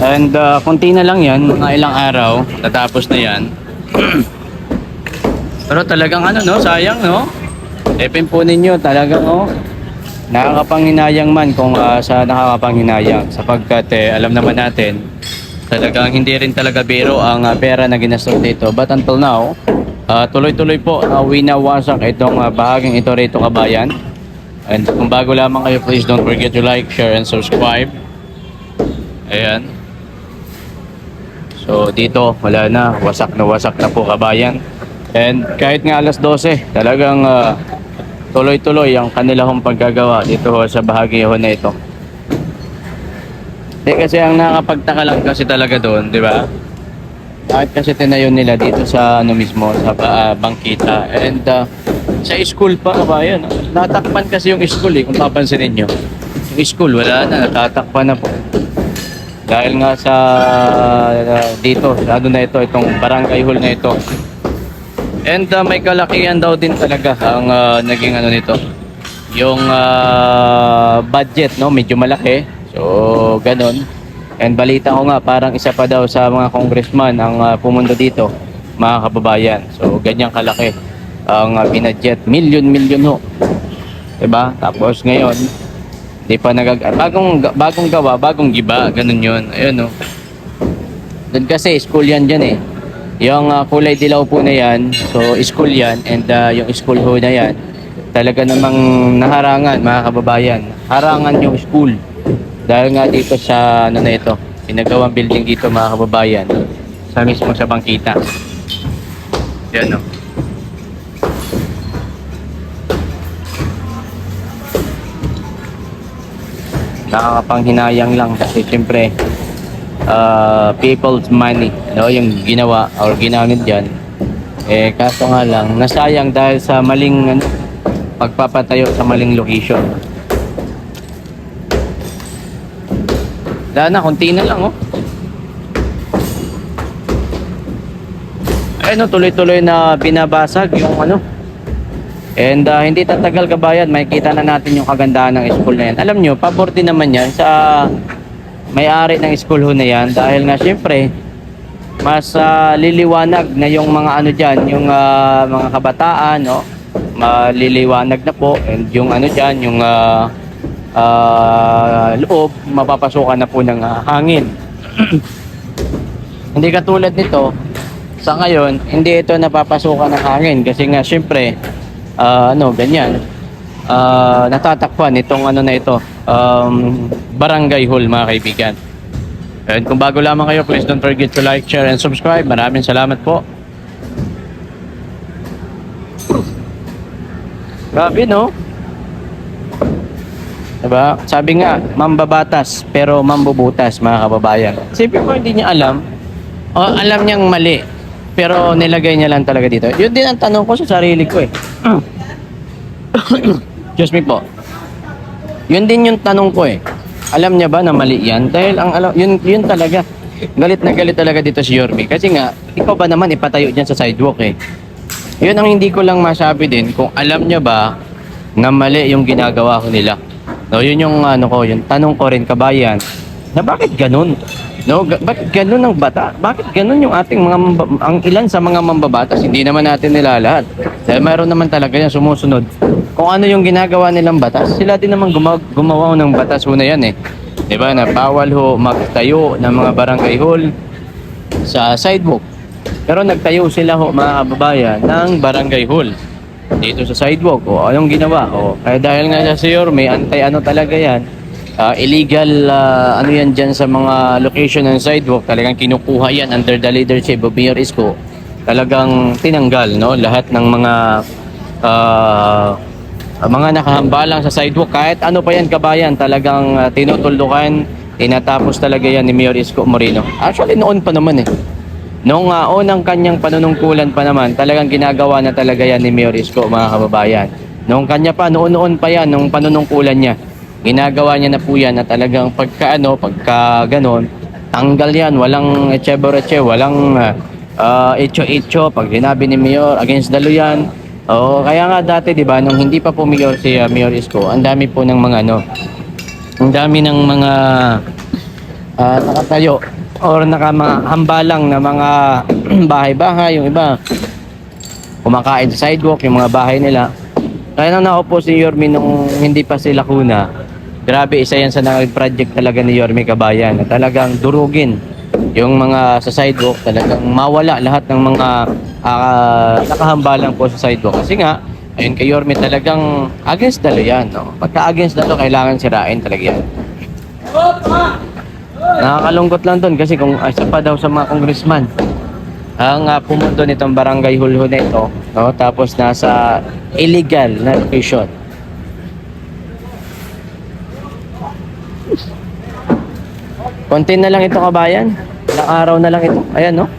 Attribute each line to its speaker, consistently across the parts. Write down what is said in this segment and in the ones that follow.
Speaker 1: And konti na lang yan, mga ilang araw, tatapos na yan. Pero talagang ano no, sayang no. Ipin po ninyo talagang oh, nakakapanghinayang man kung sa nakakapanghinayang sapagkat alam naman natin talagang hindi rin talaga biro ang pera na ginastos dito. But until now, tuloy-tuloy po winawasak itong bahaging ito rito kabayan. And kung bago lamang kayo, please don't forget to like, share, and subscribe. Ayan. So dito, wala na. Wasak na po kabayan. And kahit nga alas 12, talagang tuloy-tuloy ang kanilang paggagawa dito sa bahagi ho na ito. Kasi ang nakapagtaka lang kasi talaga doon, di ba? Bakit kasi tinayo nila dito sa ano mismo, sa bangkita. And sa school pa kabayan. Natakpan kasi yung school kung papansinin nyo. Yung school, wala na, natatakpan na po. Dahil nga sa dito, ano na ito, itong barangay hall na ito. And may kalakihan daw din talaga ang naging ano nito. Yung budget, no, medyo malaki. So, ganun. And balita ko nga, parang isa pa daw sa mga congressman ang pumunta dito, mga kababayan. So, ganyang kalaki ang binadget. Milyon ho. Diba? Tapos ngayon, di pa bagong gawa, bagong giba. Ganun yun. Ayun, no. Doon kasi, school yan dyan Yung kulay dilaw po na yan, so school yan. And yung school ho na yan, talaga namang naharangan, mga kababayan. Harangan yung school. Dahil nga dito sa ano na ito, pinagawang building dito mga kababayan, sa mismo sa bangkita. Yan o. Nakakapanghinayang lang kasi siyempre people's money, no, yung ginawa or ginamit dyan. Kaso nga lang, nasayang dahil sa maling pagpapatayo sa maling location. Wala na, konti na lang Ayun tuloy-tuloy na binabasag yung ano. And hindi tatagal kabayan, makikita na natin yung kagandahan ng school na yan. Alam nyo, pabor din naman yan sa may-ari ng school ho na yan. Dahil nga syempre, mas liliwanag na yung mga ano dyan, yung mga kabataan, no? Maliliwanag na po. And yung ano dyan, yung loob, mapapasukan na po ng hangin. Hindi katulad nito, sa ngayon, hindi ito napapasukan ng hangin kasi nga syempre, ganyan. Natatakpan itong ano na ito, barangay hall mga kaibigan. And kung bago lamang kayo, please don't forget to like, share, and subscribe. Maraming salamat po. Grabe no? Diba? Sabi nga, mambabatas pero mambubutas mga kababayan. Siyempre po hindi niya alam, o alam niyang mali, pero nilagay niya lang talaga dito. Yun din ang tanong ko sa sarili ko Excuse me po. Yun din yung tanong ko Alam niya ba na mali yan? Dahil ang yun talaga. Galit na galit talaga dito si Yorme. Kasi nga, ikaw ba naman ipatayo dyan sa sidewalk Yun ang hindi ko lang masabi din kung alam niya ba na mali yung ginagawa ko nila. No, yun yung yung tanong ko rin kabayan, na bakit ganun? No, bakit ganun ang bata? Bakit ganun yung ating ang ilan sa mga mambabatas, hindi naman natin nilalahat. Dahil mayroon naman talaga yan sumusunod. Kung ano yung ginagawa nilang batas, sila din naman gumawa ng batas na yan Diba, na bawal ho magtayo ng mga barangay hall sa sidewalk. Pero nagtayo sila mga kababayan ng barangay hall dito sa sidewalk. Anong ginawa? Kaya dahil nga sa Yorme, anti-ano talaga yan, illegal yan dyan sa mga location ng sidewalk, talagang kinukuha yan under the leadership of Mayor Isko. Talagang tinanggal lahat ng mga nakahambalang sa sidewalk. Kahit ano pa yan kabayan, talagang tinutuldukan, tinatapos talaga yan ni Mayor Isko Moreno. Actually noon pa naman Noong unang kanyang panunungkulan pa naman, talagang ginagawa na talaga yan ni Mayor Isko mga kababayan. Noong kanya pa, noon pa yan, nung panunungkulan niya, ginagawa niya na po yan na talagang pagka ganon, tanggal yan, walang eche-boreche, walang echo-echo, pag sinabi ni Mayor, against the law yan. Kaya nga dati, di ba, nung hindi pa po Mayor si Mayor Isko, ang dami po ng mga ang dami ng mga nakatayo or nakahambalang na mga bahay-bahay. Yung iba kumakain sa sidewalk, yung mga bahay nila. Kaya nang nakaupo si Yorme nung hindi pa sila kuna, grabe, isa yan sa project talaga ni Yorme Kabayan na talagang durugin yung mga sa sidewalk, talagang mawala lahat ng mga nakahambalang po sa sidewalk. Kasi nga, ayun kay Yorme talagang against the law yan. No? Pagka against the law, kailangan sirain talaga yan. Nakakalungkot lang doon kasi kung isa pa daw sa mga congressman ang pumunto nitong barangay Hulho na ito, no? Tapos nasa illegal na location. Konti na lang ito, kabayan. Ilang araw na lang ito. Ayan, no?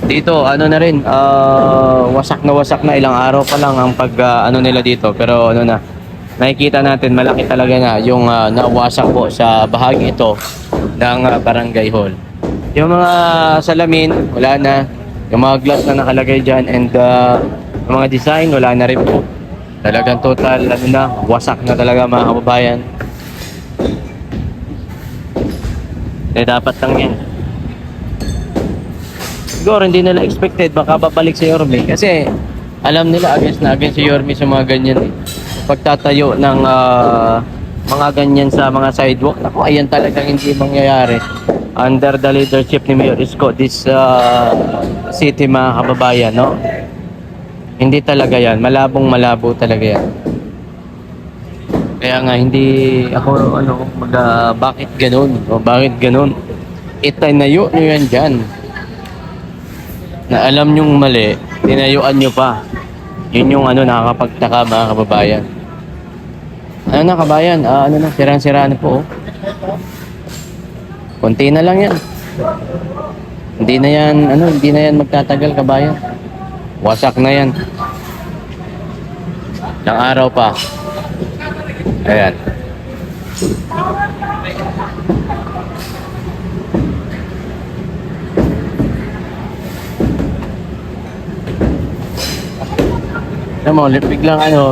Speaker 1: Dito, ano na rin, wasak na ilang araw pa lang ang ano nila dito. Pero ano na, nakikita natin malaki talaga na yung nawasak po sa bahagi ito ng barangay hall. Yung mga salamin, wala na. Yung mga glass na nakalagay dyan and yung mga design, wala na rin po. Talagang total, ano na, wasak na talaga mga kababayan. Eh, dapat lang yan. Siguro hindi nila expected baka babalik si Yorme kasi alam nila against na against si Yorme sa mga ganyan eh. Pagtatayo ng mga ganyan sa mga sidewalk, naku, ayan talagang hindi mangyayari under the leadership ni Mayor Isko this city, mga kababayan, no? Hindi talaga yan, malabo talaga yan. Kaya nga hindi ako bakit ganun o bakit ganun, itinayo nyo yan dyan na alam nyong mali, tinayuan nyo pa. Yun yung nakakapagtaka, mga kababayan. Ano na, kabayan, sirang-sira na po. Konti na lang yan. Hindi na yan magtatagal, kabayan. Wasak na yan. Ilang araw pa. Ayan. Alam mo,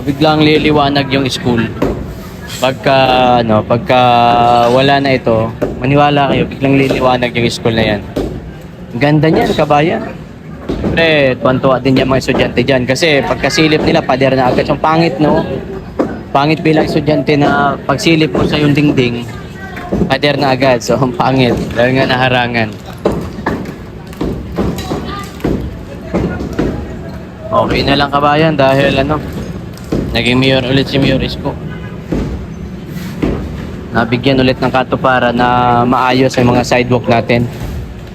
Speaker 1: biglang liliwanag yung school. Pagka wala na ito, maniwala kayo, biglang liliwanag yung school na yan. Ganda niyan, kabayan. Siyempre, tuwan-tuwa din yung mga estudyante dyan. Kasi pagkasilip nila, pader na agad. Yung pangit, no? Pangit bilang estudyante na pagsilip mo sa yung dingding, pader na agad. So, ang pangit. Dahil nga naharangan. Okay na lang, kabayan, dahil naging mayor ulit si Mayor Isko. Nabigyan ulit ng katuparan na maayos ang mga sidewalk natin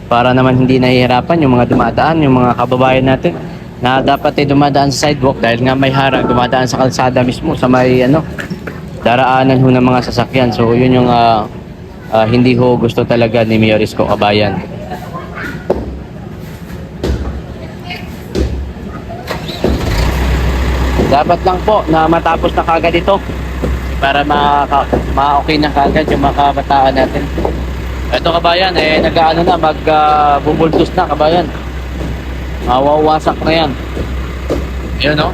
Speaker 1: para naman hindi nahihirapan yung mga dumadaan, yung mga kababayan natin na dapat ay dumadaan sa sidewalk dahil nga may harang, dumadaan sa kalsada mismo sa may daraanan ho ng mga sasakyan. So yun yung hindi ho gusto talaga ni Mayor Isko, kabayan. Dapat lang po na matapos na kagad ito para ma-okay na kagad yung mga kabataan natin. Ito, kabayan, bubultos na, kabayan. Mawawasak na yan. Ayan, no?